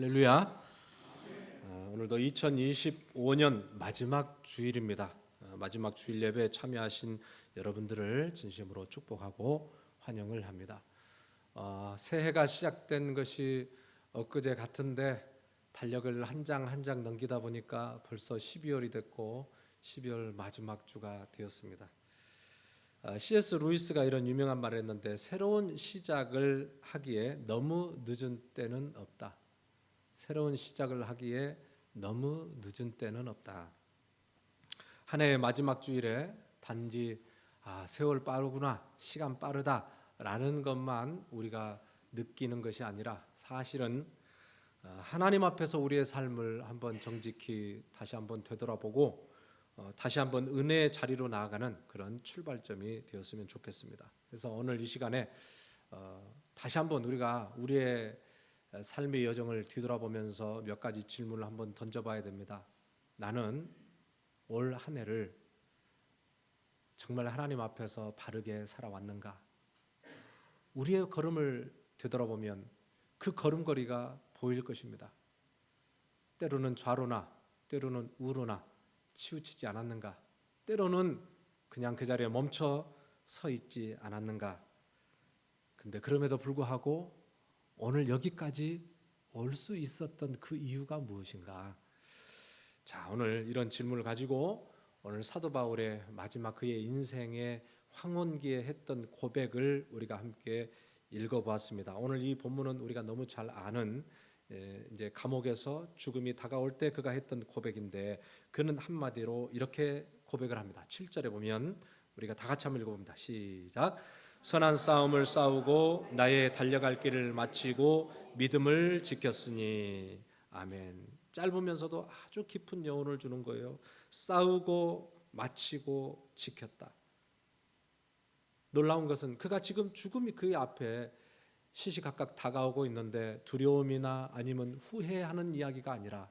할렐루야. 오늘도 2025년 마지막 주일입니다. 마지막 주일 예배에 참여하신 여러분들을 진심으로 축복하고 환영을 합니다. 새해가 시작된 것이 엊그제 같은데 달력을 한 장 한 장 넘기다 보니까 벌써 12월이 됐고 12월 마지막 주가 되었습니다. C.S. 루이스가 이런 유명한 말을 했는데, 새로운 시작을 하기에 너무 늦은 때는 없다. 새로운 시작을 하기에 너무 늦은 때는 없다. 한 해의 마지막 주일에 단지 세월 빠르구나, 시간 빠르다라는 것만 우리가 느끼는 것이 아니라, 사실은 하나님 앞에서 우리의 삶을 한번 정직히 다시 한번 되돌아보고 다시 한번 은혜의 자리로 나아가는 그런 출발점이 되었으면 좋겠습니다. 그래서 오늘 이 시간에 다시 한번 우리가 우리의 삶의 여정을 뒤돌아보면서 몇 가지 질문을 한번 던져봐야 됩니다. 나는 올 한 해를 정말 하나님 앞에서 바르게 살아왔는가? 우리의 걸음을 되돌아보면 그 걸음걸이가 보일 것입니다. 때로는 좌로나 때로는 우로나 치우치지 않았는가? 때로는 그냥 그 자리에 멈춰 서 있지 않았는가? 근데 그럼에도 불구하고 오늘 여기까지 올 수 있었던 그 이유가 무엇인가? 자, 오늘 이런 질문을 가지고 오늘 사도 바울의 마지막 그의 인생의 황혼기에 했던 고백을 우리가 함께 읽어보았습니다. 오늘 이 본문은 우리가 너무 잘 아는 이제 감옥에서 죽음이 다가올 때 그가 했던 고백인데, 그는 한마디로 이렇게 고백을 합니다. 7절에 보면 우리가 다 같이 한번 읽어봅니다. 시작. 선한 싸움을 싸우고 나의 달려갈 길을 마치고 믿음을 지켰으니. 아멘. 짧으면서도 아주 깊은 여운을 주는 거예요. 싸우고 마치고 지켰다. 놀라운 것은 그가 지금 죽음이 그의 앞에 시시각각 다가오고 있는데 두려움이나 아니면 후회하는 이야기가 아니라,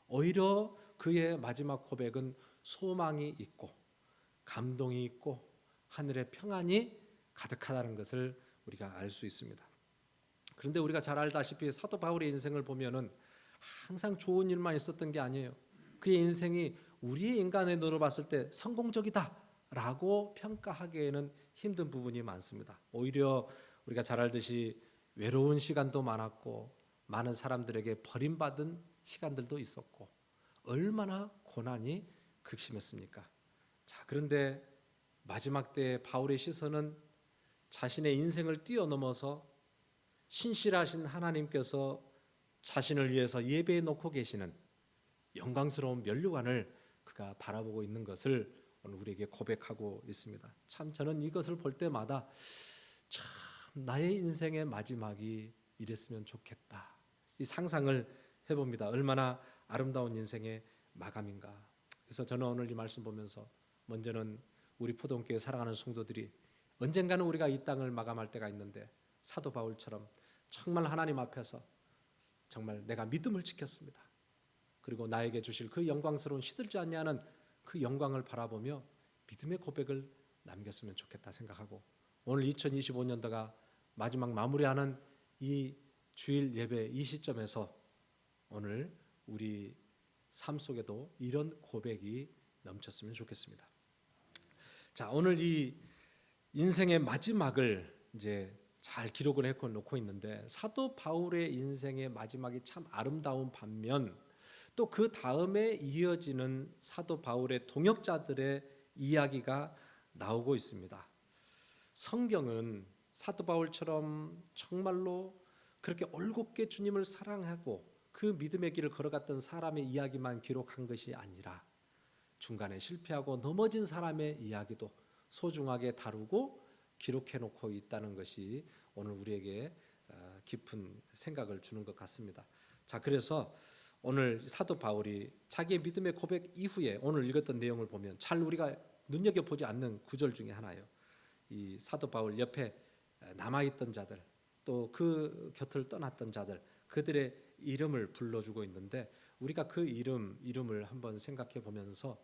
오히려 그의 마지막 고백은 소망이 있고 감동이 있고 하늘의 평안이 가득하다는 것을 우리가 알 수 있습니다. 그런데 우리가 잘 알다시피 사도 바울의 인생을 보면은 항상 좋은 일만 있었던 게 아니에요. 그의 인생이 우리의 인간의 눈으로 봤을 때 성공적이다라고 평가하기에는 힘든 부분이 많습니다. 오히려 우리가 잘 알듯이 외로운 시간도 많았고 많은 사람들에게 버림받은 시간들도 있었고, 얼마나 고난이 극심했습니까? 자, 그런데 마지막 때 바울의 시선은 자신의 인생을 뛰어넘어서 신실하신 하나님께서 자신을 위해서 예배해 놓고 계시는 영광스러운 면류관을 그가 바라보고 있는 것을 오늘 우리에게 고백하고 있습니다. 참 저는 이것을 볼 때마다 참 나의 인생의 마지막이 이랬으면 좋겠다, 이 상상을 해봅니다. 얼마나 아름다운 인생의 마감인가. 그래서 저는 오늘 이 말씀 보면서 먼저는 우리 포동교회 사랑하는 성도들이 언젠가는 우리가 이 땅을 마감할 때가 있는데, 사도 바울처럼 정말 하나님 앞에서 정말 내가 믿음을 지켰습니다, 그리고 나에게 주실 그 영광스러운 시들지 아니하는 그 영광을 바라보며 믿음의 고백을 남겼으면 좋겠다 생각하고, 오늘 2025년도가 마지막 마무리하는 이 주일 예배 이 시점에서 오늘 우리 삶 속에도 이런 고백이 넘쳤으면 좋겠습니다. 자, 오늘 이 인생의 마지막을 이제 잘 기록을 해놓고 있는데, 사도 바울의 인생의 마지막이 참 아름다운 반면 또 그 다음에 이어지는 사도 바울의 동역자들의 이야기가 나오고 있습니다. 성경은 사도 바울처럼 정말로 그렇게 올곧게 주님을 사랑하고 그 믿음의 길을 걸어갔던 사람의 이야기만 기록한 것이 아니라, 중간에 실패하고 넘어진 사람의 이야기도 소중하게 다루고 기록해 놓고 있다는 것이 오늘 우리에게 깊은 생각을 주는 것 같습니다. 자, 그래서 오늘 사도 바울이 자기의 믿음의 고백 이후에 오늘 읽었던 내용을 보면 잘 우리가 눈여겨보지 않는 구절 중에 하나예요. 이 사도 바울 옆에 남아있던 자들, 또 그 곁을 떠났던 자들, 그들의 이름을 불러주고 있는데, 우리가 그 이름을 한번 생각해 보면서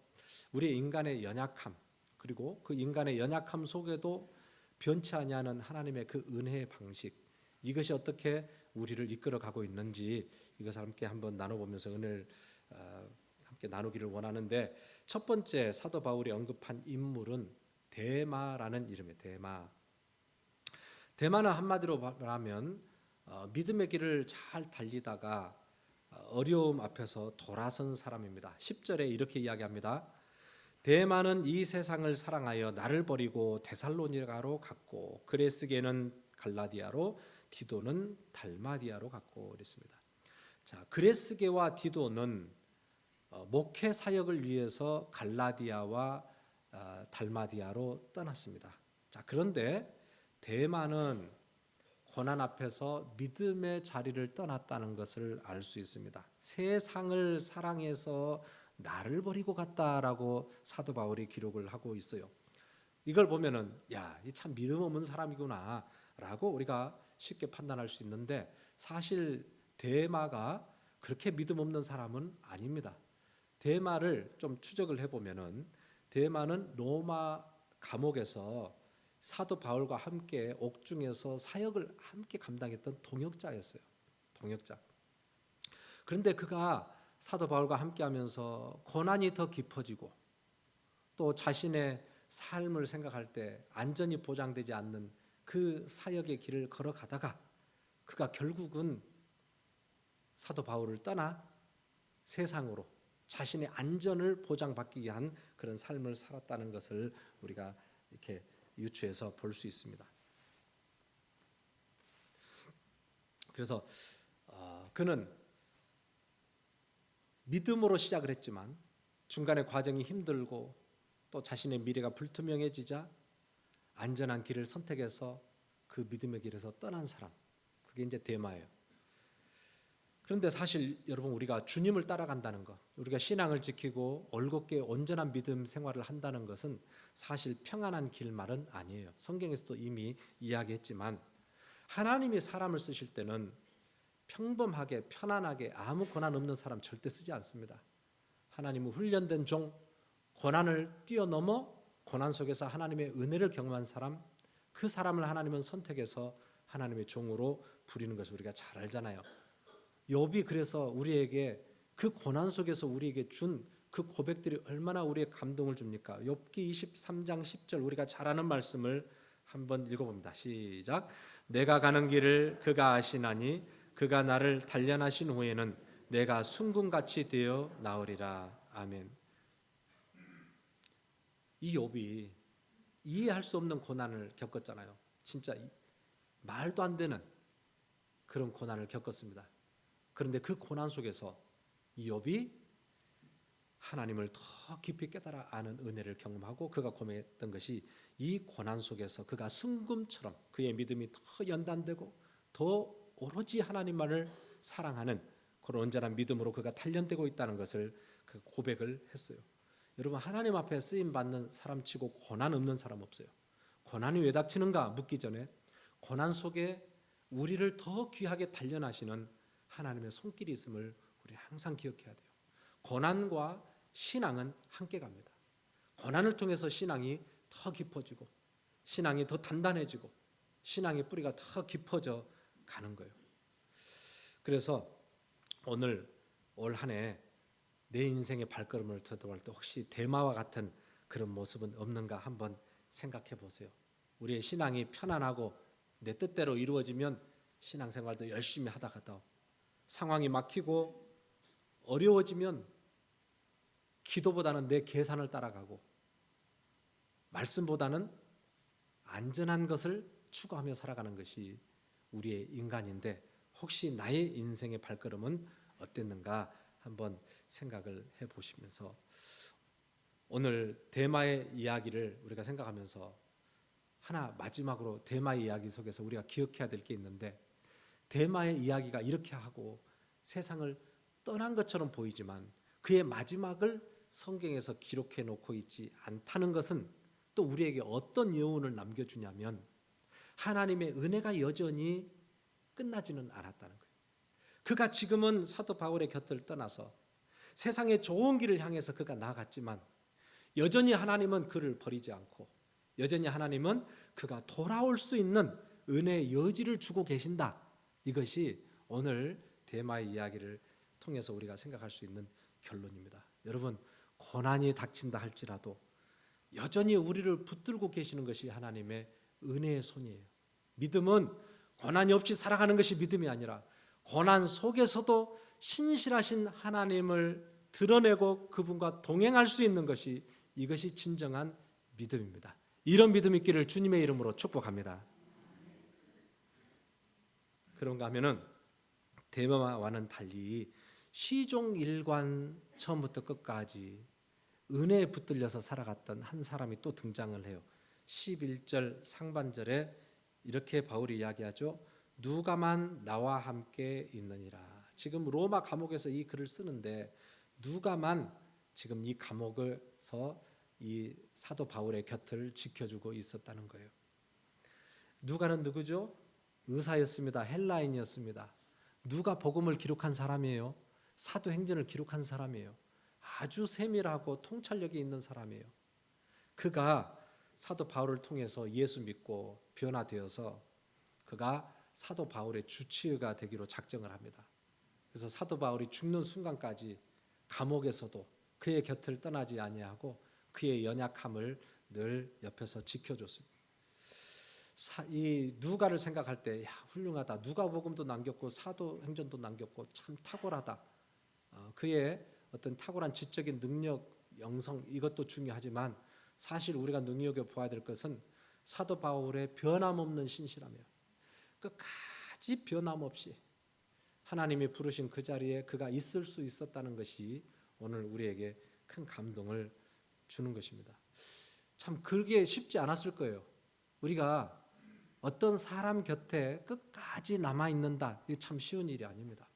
우리의 인간의 연약함, 그리고 그 인간의 연약함 속에도 변치 아니하는 하나님의 그 은혜의 방식, 이것이 어떻게 우리를 이끌어가고 있는지 이것을 함께 한번 나눠보면서 은혜를 함께 나누기를 원하는데, 첫 번째 사도 바울이 언급한 인물은 데마라는 이름이에요. 데마는 한마디로 말하면 믿음의 길을 잘 달리다가 어려움 앞에서 돌아선 사람입니다. 10절에 이렇게 이야기합니다. 데마는 이 세상을 사랑하여 나를 버리고 데살로니가로 갔고 그레스게는 갈라디아로 디도는 달마디아로 갔고 그랬습니다. 자, 그레스게와 디도는 목회 사역을 위해서 갈라디아와 달마디아로 떠났습니다. 자, 그런데 데마는 고난 앞에서 믿음의 자리를 떠났다는 것을 알 수 있습니다. 세상을 사랑해서 나를 버리고 갔다라고 사도 바울이 기록을 하고 있어요. 이걸 보면은 야, 이 참 믿음 없는 사람이구나라고 우리가 쉽게 판단할 수 있는데, 사실 데마가 그렇게 믿음 없는 사람은 아닙니다. 데마를 좀 추적을 해보면은 데마는 로마 감옥에서 사도 바울과 함께 옥중에서 사역을 함께 감당했던 동역자였어요. 동역자. 그런데 그가 사도 바울과 함께하면서 고난이 더 깊어지고 또 자신의 삶을 생각할 때 안전이 보장되지 않는 그 사역의 길을 걸어가다가 그가 결국은 사도 바울을 떠나 세상으로 자신의 안전을 보장받기 위한 그런 삶을 살았다는 것을 우리가 이렇게 유추해서 볼 수 있습니다. 그래서 그는 믿음으로 시작을 했지만 중간에 과정이 힘들고 또 자신의 미래가 불투명해지자 안전한 길을 선택해서 그 믿음의 길에서 떠난 사람, 그게 이제 데마예요. 그런데 사실 여러분, 우리가 주님을 따라간다는 것, 우리가 신앙을 지키고 올곧게 온전한 믿음 생활을 한다는 것은 사실 평안한 길말은 아니에요. 성경에서도 이미 이야기했지만 하나님이 사람을 쓰실 때는 평범하게 편안하게 아무 고난 없는 사람 절대 쓰지 않습니다. 하나님은 훈련된 종, 고난을 뛰어넘어 고난 속에서 하나님의 은혜를 경험한 사람, 그 사람을 하나님은 선택해서 하나님의 종으로 부리는 것을 우리가 잘 알잖아요. 욥이 그래서 우리에게 그 고난 속에서 우리에게 준 그 고백들이 얼마나 우리의 감동을 줍니까? 욥기 23장 10절 우리가 잘 아는 말씀을 한번 읽어봅니다. 시작. 내가 가는 길을 그가 아시나니 그가 나를 단련하신 후에는 내가 순금같이 되어 나으리라. 아멘. 이 욥이 이해할 수 없는 고난을 겪었잖아요. 진짜 말도 안 되는 그런 고난을 겪었습니다. 그런데 그 고난 속에서 이 욥이 하나님을 더 깊이 깨달아 아는 은혜를 경험하고 그가 고백했던 것이 이 고난 속에서 그가 순금처럼 그의 믿음이 더 연단되고 더 오로지 하나님만을 사랑하는 그런 온전한 믿음으로 그가 단련되고 있다는 것을 그 고백을 했어요. 여러분, 하나님 앞에 쓰임 받는 사람치고 고난 없는 사람 없어요. 고난이 왜 닥치는가 묻기 전에 고난 속에 우리를 더 귀하게 단련하시는 하나님의 손길이 있음을 우리 항상 기억해야 돼요. 고난과 신앙은 함께 갑니다. 고난을 통해서 신앙이 더 깊어지고 신앙이 더 단단해지고 신앙의 뿌리가 더 깊어져 가는 거예요. 그래서 오늘 올 한 해 내 인생의 발걸음을 되돌아볼 때 혹시 데마와 같은 그런 모습은 없는가 한번 생각해 보세요. 우리의 신앙이 편안하고 내 뜻대로 이루어지면 신앙생활도 열심히 하다가도 상황이 막히고 어려워지면 기도보다는 내 계산을 따라가고 말씀보다는 안전한 것을 추구하며 살아가는 것이 우리의 인간인데, 혹시 나의 인생의 발걸음은 어땠는가 한번 생각을 해보시면서 오늘 데마의 이야기를 우리가 생각하면서 하나 마지막으로 데마의 이야기 속에서 우리가 기억해야 될 게 있는데, 데마의 이야기가 이렇게 하고 세상을 떠난 것처럼 보이지만 그의 마지막을 성경에서 기록해 놓고 있지 않다는 것은 또 우리에게 어떤 여운을 남겨주냐면 하나님의 은혜가 여전히 끝나지는 않았다는 거예요. 그가 지금은 사도 바울의 곁을 떠나서 세상의 좋은 길을 향해서 그가 나아갔지만 여전히 하나님은 그를 버리지 않고 여전히 하나님은 그가 돌아올 수 있는 은혜의 여지를 주고 계신다. 이것이 오늘 데마의 이야기를 통해서 우리가 생각할 수 있는 결론입니다. 여러분, 고난이 닥친다 할지라도 여전히 우리를 붙들고 계시는 것이 하나님의 은혜의 손이에요. 믿음은 고난이 없이 살아가는 것이 믿음이 아니라 고난 속에서도 신실하신 하나님을 드러내고 그분과 동행할 수 있는 것이, 이것이 진정한 믿음입니다. 이런 믿음 있기를 주님의 이름으로 축복합니다. 그런가 하면은 데마와는 달리 시종일관 처음부터 끝까지 은혜에 붙들려서 살아갔던 한 사람이 또 등장을 해요. 11절 상반절에 이렇게 바울이 이야기하죠. 누가만 나와 함께 있느니라. 지금 로마 감옥에서 이 글을 쓰는데 누가만 지금 이 감옥에서 이 사도 바울의 곁을 지켜주고 있었다는 거예요. 누가는 누구죠? 의사였습니다. 헬라인이었습니다. 누가 복음을 기록한 사람이에요. 사도행전을 기록한 사람이에요. 아주 세밀하고 통찰력이 있는 사람이에요. 그가 사도 바울을 통해서 예수 믿고 변화되어서 그가 사도 바울의 주치의가 되기로 작정을 합니다. 그래서 사도 바울이 죽는 순간까지 감옥에서도 그의 곁을 떠나지 아니하고 그의 연약함을 늘 옆에서 지켜줬습니다. 이 누가를 생각할 때, 야, 훌륭하다. 누가복음도 남겼고 사도행전도 남겼고 참 탁월하다. 그의 어떤 탁월한 지적인 능력, 영성, 이것도 중요하지만 사실 우리가 눈여겨봐야 될 것은 사도 바울의 변함없는 신실함이에요. 끝까지 변함없이 하나님이 부르신 그 자리에 그가 있을 수 있었다는 것이 오늘 우리에게 큰 감동을 주는 것입니다. 참 그게 쉽지 않았을 거예요. 우리가 어떤 사람 곁에 끝까지 남아있는다, 이게 참 쉬운 일이 아닙니다.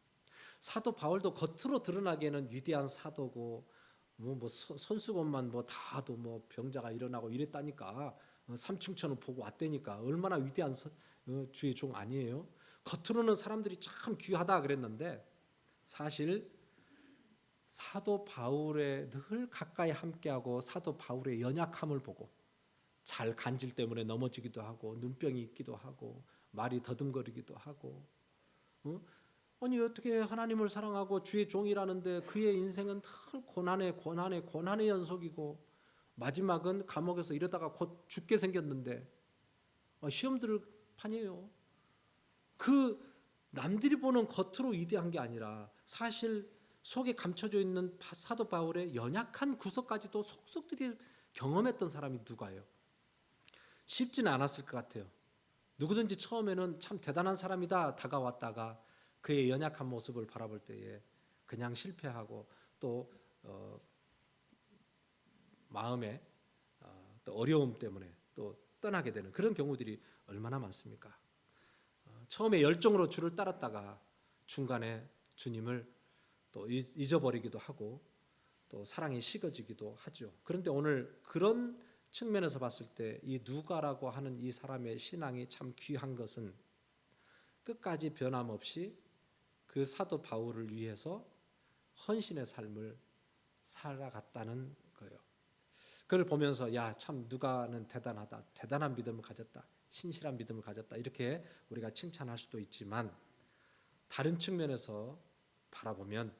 사도 바울도 겉으로 드러나기에는 위대한 사도고 손수건만 다도 병자가 일어나고 이랬다니까, 삼층천을 보고 왔다니까 얼마나 위대한 주의 종 아니에요? 겉으로는 사람들이 참 귀하다 그랬는데 사실 사도 바울의 늘 가까이 함께하고 사도 바울의 연약함을 보고 잘 간질 때문에 넘어지기도 하고 눈병이 있기도 하고 말이 더듬거리기도 하고, 아니 어떻게 하나님을 사랑하고 주의 종이라는데 그의 인생은 늘 고난의 연속이고 마지막은 감옥에서 이러다가 곧 죽게 생겼는데 시험 들을 판이에요. 그 남들이 보는 겉으로 위대한 게 아니라 사실 속에 감춰져 있는 사도 바울의 연약한 구석까지도 속속들이 경험했던 사람이 누가요? 쉽지는 않았을 것 같아요. 누구든지 처음에는 참 대단한 사람이다 다가왔다가 그의 연약한 모습을 바라볼 때에 그냥 실패하고 또 마음에 또 어려움 때문에 또 떠나게 되는 그런 경우들이 얼마나 많습니까? 처음에 열정으로 주를 따랐다가 중간에 주님을 또 잊어버리기도 하고 또 사랑이 식어지기도 하죠. 그런데 오늘 그런 측면에서 봤을 때 이 누가라고 하는 이 사람의 신앙이 참 귀한 것은 끝까지 변함없이 그 사도 바울을 위해서 헌신의 삶을 살아갔다는 거예요. 그걸 보면서 야, 참 누가는 대단하다, 대단한 믿음을 가졌다, 신실한 믿음을 가졌다, 이렇게 우리가 칭찬할 수도 있지만 다른 측면에서 바라보면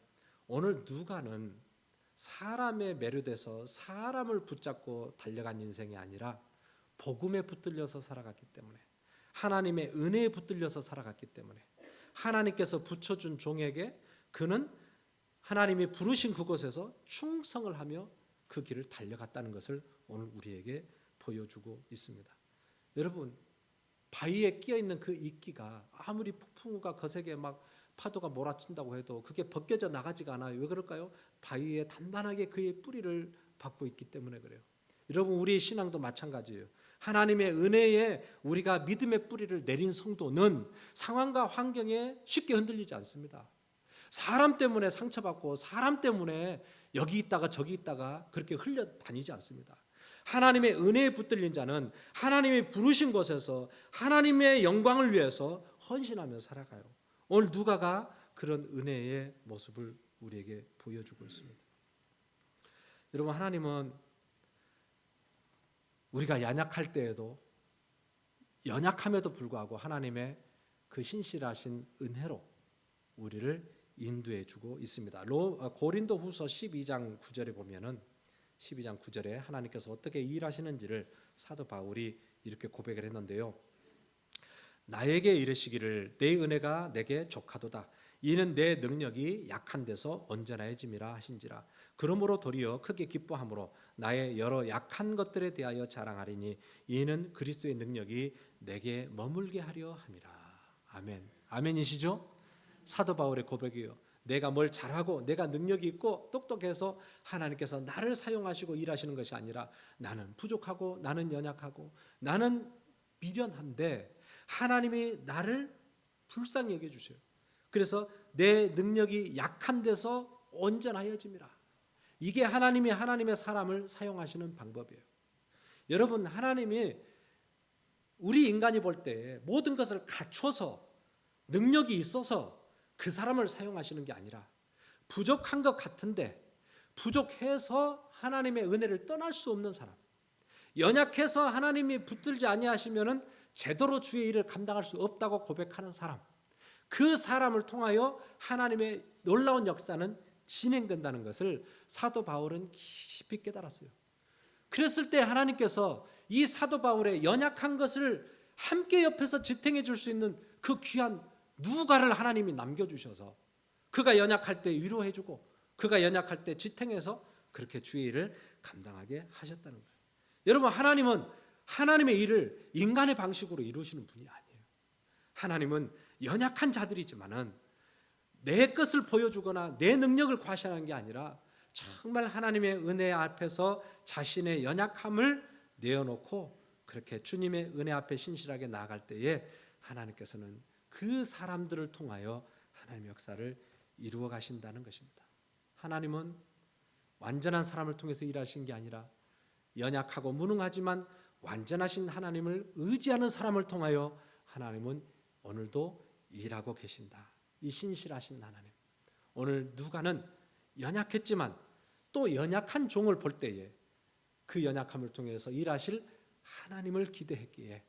오늘 누가는 사람에 매료돼서 사람을 붙잡고 달려간 인생이 아니라 복음에 붙들려서 살아갔기 때문에, 하나님의 은혜에 붙들려서 살아갔기 때문에 하나님께서 붙여준 종에게 그는 하나님이 부르신 그곳에서 충성을 하며 그 길을 달려갔다는 것을 오늘 우리에게 보여주고 있습니다. 여러분, 바위에 끼어있는 그 이끼가 아무리 폭풍우가 거세게 막 파도가 몰아친다고 해도 그게 벗겨져 나가지가 않아요. 왜 그럴까요? 바위에 단단하게 그의 뿌리를 받고 있기 때문에 그래요. 여러분, 우리의 신앙도 마찬가지예요. 하나님의 은혜에 우리가 믿음의 뿌리를 내린 성도는 상황과 환경에 쉽게 흔들리지 않습니다. 사람 때문에 상처받고 사람 때문에 여기 있다가 저기 있다가 그렇게 흘려다니지 않습니다. 하나님의 은혜에 붙들린 자는 하나님이 부르신 곳에서 하나님의 영광을 위해서 헌신하며 살아가요. 오늘 누가가 그런 은혜의 모습을 우리에게 보여주고 있습니다. 여러분, 하나님은 우리가 연약할 때에도 연약함에도 불구하고 하나님의 그 신실하신 은혜로 우리를 인도해 주고 있습니다. 고린도후서 12장 9절에 보면은 12장 9절에 하나님께서 어떻게 일하시는지를 사도 바울이 이렇게 고백을 했는데요. 나에게 이르시기를 내 은혜가 내게 족하도다. 이는 내 능력이 약한 데서 온전해짐이라 하신지라. 그러므로 도리어 크게 기뻐함으로 나의 여러 약한 것들에 대하여 자랑하리니 이는 그리스도의 능력이 내게 머물게 하려 함이라. 아멘. 아멘이시죠? 사도 바울의 고백이에요. 내가 뭘 잘하고 내가 능력이 있고 똑똑해서 하나님께서 나를 사용하시고 일하시는 것이 아니라 나는 부족하고 나는 연약하고 나는 미련한데 하나님이 나를 불쌍히 여겨주세요. 그래서 내 능력이 약한 데서 온전하여짐이라. 이게 하나님이 하나님의 사람을 사용하시는 방법이에요. 여러분, 하나님이 우리 인간이 볼 때 모든 것을 갖춰서 능력이 있어서 그 사람을 사용하시는 게 아니라 부족한 것 같은데 부족해서 하나님의 은혜를 떠날 수 없는 사람, 연약해서 하나님이 붙들지 아니하시면은 제대로 주의 일을 감당할 수 없다고 고백하는 사람, 그 사람을 통하여 하나님의 놀라운 역사는 진행된다는 것을 사도 바울은 깊이 깨달았어요. 그랬을 때 하나님께서 이 사도 바울의 연약한 것을 함께 옆에서 지탱해 줄 수 있는 그 귀한 누군가를 하나님이 남겨주셔서 그가 연약할 때 위로해 주고 그가 연약할 때 지탱해서 그렇게 주의 일을 감당하게 하셨다는 거예요. 여러분, 하나님은 하나님의 일을 인간의 방식으로 이루시는 분이 아니에요. 하나님은 연약한 자들이지만은 내 것을 보여주거나 내 능력을 과시하는 게 아니라 정말 하나님의 은혜 앞에서 자신의 연약함을 내어놓고 그렇게 주님의 은혜 앞에 신실하게 나아갈 때에 하나님께서는 그 사람들을 통하여 하나님의 역사를 이루어 가신다는 것입니다. 하나님은 완전한 사람을 통해서 일하신 게 아니라 연약하고 무능하지만 완전하신 하나님을 의지하는 사람을 통하여 하나님은 오늘도 일하고 계신다. 이 신실하신 하나님. 오늘 누가는 연약했지만 또 연약한 종을 볼 때에 그 연약함을 통해서 일하실 하나님을 기대했기에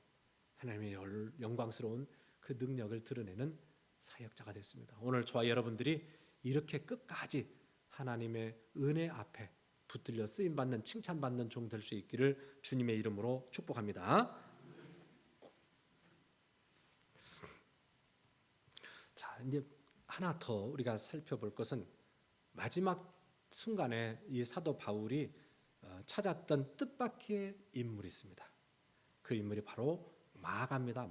하나님의 영광스러운 그 능력을 드러내는 사역자가 됐습니다. 오늘 저와 여러분들이 이렇게 끝까지 하나님의 은혜 앞에 붙들려 쓰임받는 칭찬받는 종 될 수 있기를 주님의 이름으로 축복합니다. 자, 이제 하나 더 우리가 살펴볼 것은 마지막 순간에 이 사도 바울이 찾았던 뜻밖의 인물이 있습니다. 그 인물이 바로 마가입니다.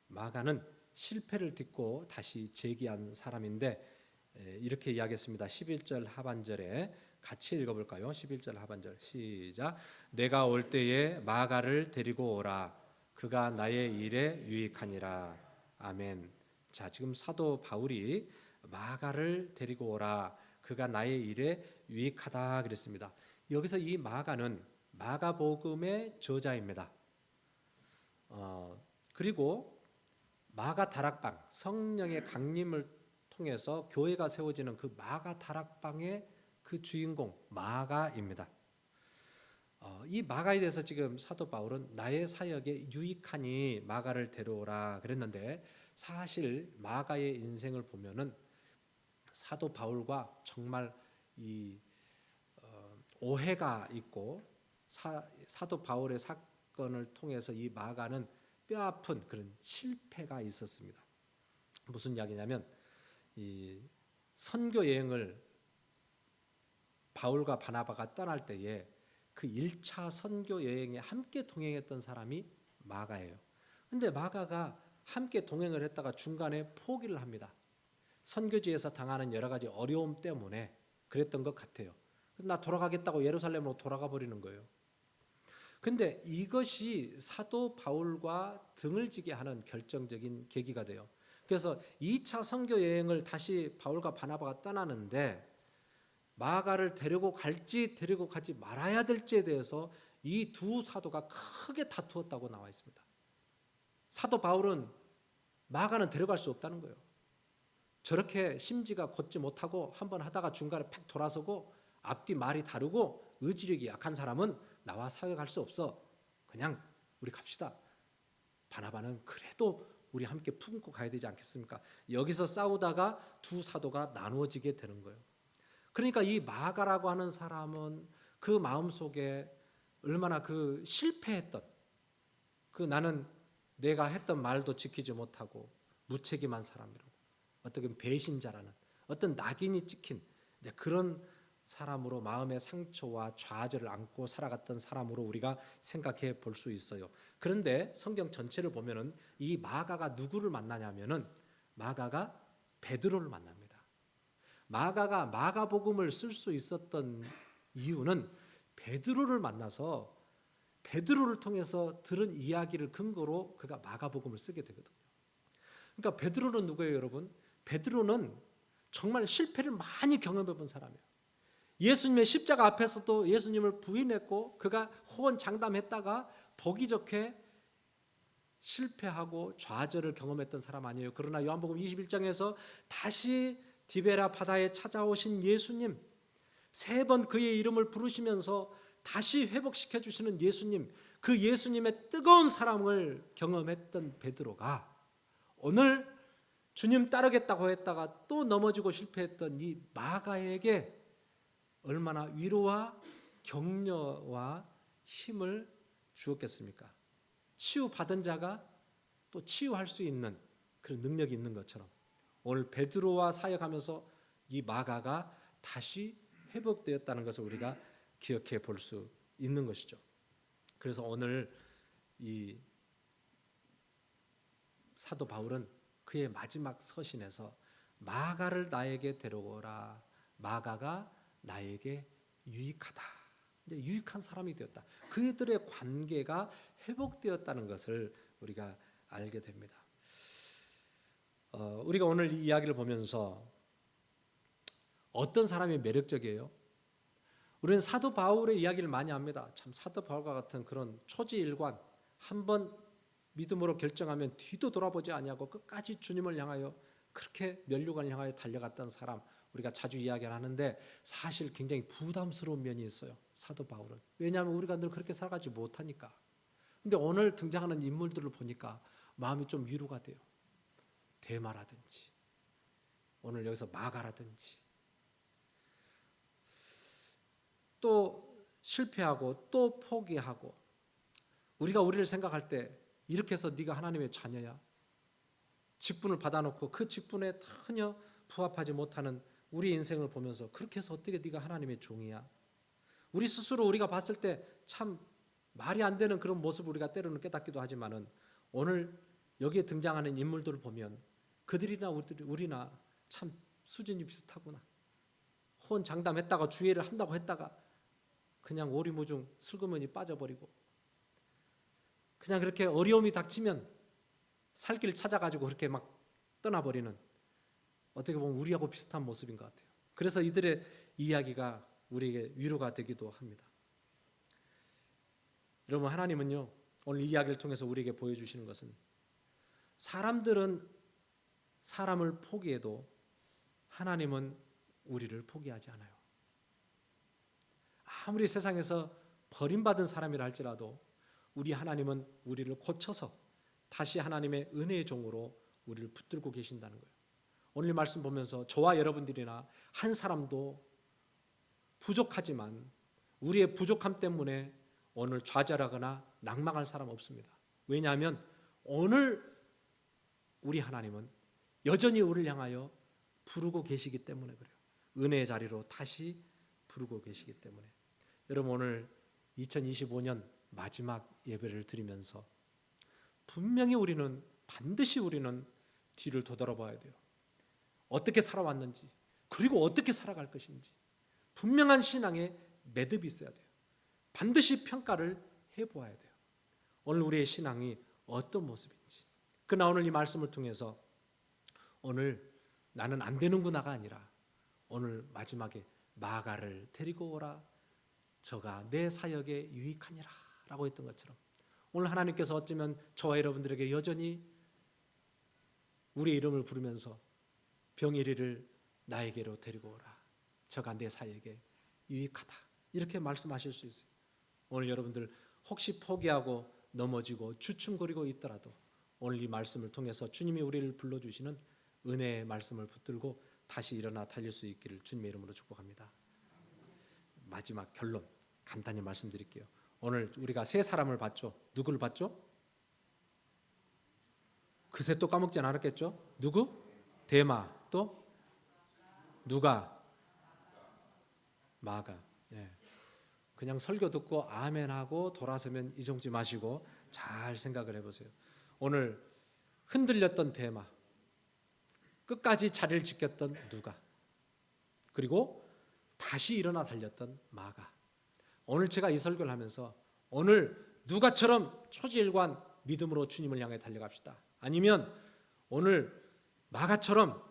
마가는 실패를 딛고 다시 재기한 사람인데 이렇게 이야기했습니다. 11절 하반절에 같이 읽어볼까요? 11절 하반절 시작. 내가 올 때에 마가를 데리고 오라. 그가 나의 일에 유익하니라. 아멘. 자, 지금 사도 바울이 마가를 데리고 오라. 그가 나의 일에 유익하다 그랬습니다. 여기서 이 마가는 마가복음의 저자입니다. 그리고 마가 다락방, 성령의 강림을 통해서 교회가 세워지는 그 마가 다락방의 그 주인공 마가입니다. 이 마가에 대해서 지금 사도 바울은 나의 사역에 유익하니 마가를 데려오라 그랬는데 사실 마가의 인생을 보면은 사도 바울과 정말 이 오해가 있고 사도 바울의 사건을 통해서 이 마가는 뼈아픈 그런 실패가 있었습니다. 무슨 이야기냐면 이 선교 여행을 바울과 바나바가 떠날 때에 그 1차 선교 여행에 함께 동행했던 사람이 마가예요. 근데 마가가 함께 동행을 했다가 중간에 포기를 합니다. 선교지에서 당하는 여러 가지 어려움 때문에 그랬던 것 같아요. 나 돌아가겠다고 예루살렘으로 돌아가 버리는 거예요. 근데 이것이 사도 바울과 등을 지게 하는 결정적인 계기가 돼요. 그래서 2차 선교 여행을 다시 바울과 바나바가 떠나는데 마가를 데리고 갈지 데리고 가지 말아야 될지에 대해서 이 두 사도가 크게 다투었다고 나와 있습니다. 사도 바울은 마가는 데려갈 수 없다는 거예요. 저렇게 심지가 곧지 못하고 한번 하다가 중간에 팍 돌아서고 앞뒤 말이 다르고 의지력이 약한 사람은 나와 사역할 수 없어. 그냥 우리 갑시다. 바나바는 그래도 우리 함께 품고 가야 되지 않겠습니까? 여기서 싸우다가 두 사도가 나누어지게 되는 거예요. 그러니까 이 마가라고 하는 사람은 그 마음속에 얼마나 그 실패했던, 그 나는 내가 했던 말도 지키지 못하고 무책임한 사람이라고, 어떻게 배신자라는 어떤 낙인이 찍힌 이제 그런 사람으로 마음의 상처와 좌절을 안고 살아갔던 사람으로 우리가 생각해 볼 수 있어요. 그런데 성경 전체를 보면은 이 마가가 누구를 만나냐면은 마가가 베드로를 만납니다. 마가가 마가복음을 쓸 수 있었던 이유는 베드로를 만나서 베드로를 통해서 들은 이야기를 근거로 그가 마가복음을 쓰게 되거든요. 그러니까 베드로는 누구예요, 여러분? 베드로는 정말 실패를 많이 경험해 본 사람이에요. 예수님의 십자가 앞에서도 예수님을 부인했고 그가 호언장담했다가 보기 좋게 실패하고 좌절을 경험했던 사람 아니에요. 그러나 요한복음 21장에서 다시 디베라 바다에 찾아오신 예수님, 3번 그의 이름을 부르시면서 다시 회복시켜 주시는 예수님, 그 예수님의 뜨거운 사랑을 경험했던 베드로가 오늘 주님 따르겠다고 했다가 또 넘어지고 실패했던 이 마가에게 얼마나 위로와 격려와 힘을 주었겠습니까? 치유받은 자가 또 치유할 수 있는 그런 능력이 있는 것처럼 오늘 베드로와 사역하면서 이 마가가 다시 회복되었다는 것을 우리가 기억해 볼 수 있는 것이죠. 그래서 오늘 이 사도 바울은 그의 마지막 서신에서 마가를 나에게 데려오라, 마가가 나에게 유익하다, 이제 유익한 사람이 되었다. 그들의 관계가 회복되었다는 것을 우리가 알게 됩니다. 우리가 오늘 이 이야기를 보면서 어떤 사람이 매력적이에요? 우리는 사도 바울의 이야기를 많이 합니다. 참 사도 바울과 같은 그런 초지일관, 한번 믿음으로 결정하면 뒤도 돌아보지 아니하고 끝까지 주님을 향하여 그렇게 면류관을 향하여 달려갔던 사람, 우리가 자주 이야기를 하는데 사실 굉장히 부담스러운 면이 있어요, 사도 바울은. 왜냐하면 우리가 늘 그렇게 살아가지 못하니까. 근데 오늘 등장하는 인물들을 보니까 마음이 좀 위로가 돼요. 데마라든지 오늘 여기서 마가라든지, 또 실패하고 또 포기하고, 우리가 우리를 생각할 때 이렇게 해서 네가 하나님의 자녀야, 직분을 받아놓고 그 직분에 전혀 부합하지 못하는 우리 인생을 보면서 그렇게 해서 어떻게 네가 하나님의 종이야? 우리 스스로 우리가 봤을 때 참 말이 안 되는 그런 모습을 우리가 때로는 깨닫기도 하지만은 오늘 여기에 등장하는 인물들을 보면 그들이나 우리나 참 수준이 비슷하구나. 호언장담했다가 주의를 한다고 했다가 그냥 오리무중 슬그머니 빠져버리고, 그냥 그렇게 어려움이 닥치면 살 길 찾아가지고 그렇게 막 떠나버리는, 어떻게 보면 우리하고 비슷한 모습인 것 같아요. 그래서 이들의 이야기가 우리에게 위로가 되기도 합니다. 여러분, 하나님은요 오늘 이 이야기를 통해서 우리에게 보여주시는 것은 사람들은 사람을 포기해도 하나님은 우리를 포기하지 않아요. 아무리 세상에서 버림받은 사람이라 할지라도 우리 하나님은 우리를 고쳐서 다시 하나님의 은혜의 종으로 우리를 붙들고 계신다는 거예요. 오늘 말씀 보면서 저와 여러분들이나 한 사람도 부족하지만 우리의 부족함 때문에 오늘 좌절하거나 낭망할 사람 없습니다. 왜냐하면 오늘 우리 하나님은 여전히 우리를 향하여 부르고 계시기 때문에 그래요. 은혜의 자리로 다시 부르고 계시기 때문에. 여러분, 오늘 2025년 마지막 예배를 드리면서 분명히 우리는 반드시 뒤를 돌아봐야 돼요. 어떻게 살아왔는지, 그리고 어떻게 살아갈 것인지 분명한 신앙의 매듭이 있어야 돼요. 반드시 평가를 해보아야 돼요. 오늘 우리의 신앙이 어떤 모습인지. 그러나 오늘 이 말씀을 통해서 오늘 나는 안 되는구나가 아니라 오늘 마지막에 마가를 데리고 오라, 저가 내 사역에 유익하니라 라고 했던 것처럼 오늘 하나님께서 어쩌면 저와 여러분들에게 여전히 우리의 이름을 부르면서 병일이를 나에게로 데리고 오라, 저가 내 사역에 유익하다, 이렇게 말씀하실 수 있어요. 오늘 여러분들 혹시 포기하고 넘어지고 주춤거리고 있더라도 오늘 이 말씀을 통해서 주님이 우리를 불러주시는 은혜의 말씀을 붙들고 다시 일어나 달릴 수 있기를 주님의 이름으로 축복합니다. 마지막 결론 간단히 말씀드릴게요. 오늘 우리가 세 사람을 봤죠. 누구를 봤죠? 그새 또 까먹지 않았겠죠? 누구? 데마, 또 누가? 마가. 예. 그냥 설교 듣고 아멘하고 돌아서면 이정지 마시고 잘 생각을 해보세요. 오늘 흔들렸던 데마, 끝까지 자리를 지켰던 누가, 그리고 다시 일어나 달렸던 마가. 오늘 제가 이 설교를 하면서 오늘 누가처럼 초지일관 믿음으로 주님을 향해 달려갑시다. 아니면 오늘 마가처럼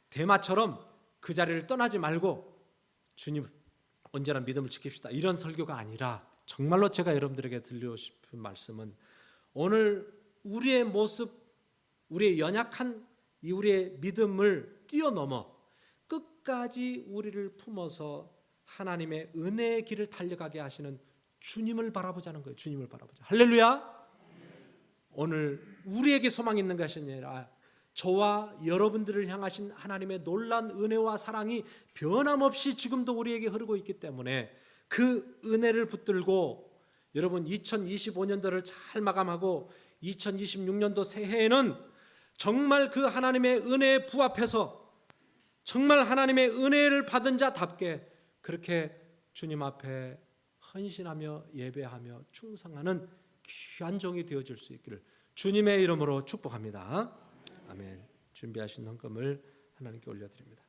데마처럼 그 자리를 떠나지 말고 주님 언제나 믿음을 지킵시다. 이런 설교가 아니라 정말로 제가 여러분들에게 들리고 싶은 말씀은 오늘 우리의 모습, 우리의 연약한 우리의 믿음을 뛰어넘어 끝까지 우리를 품어서 하나님의 은혜의 길을 달려가게 하시는 주님을 바라보자는 거예요. 주님을 바라보자. 할렐루야. 오늘 우리에게 소망이 있는 것이 아니라 저와 여러분들을 향하신 하나님의 놀라운 은혜와 사랑이 변함없이 지금도 우리에게 흐르고 있기 때문에 그 은혜를 붙들고 여러분 2025년도를 잘 마감하고 2026년도 새해에는 정말 그 하나님의 은혜에 부합해서 정말 하나님의 은혜를 받은 자답게 그렇게 주님 앞에 헌신하며 예배하며 충성하는 귀한 종이 되어질 수 있기를 주님의 이름으로 축복합니다. 아멘. 준비하신 헌금을 하나님께 올려드립니다.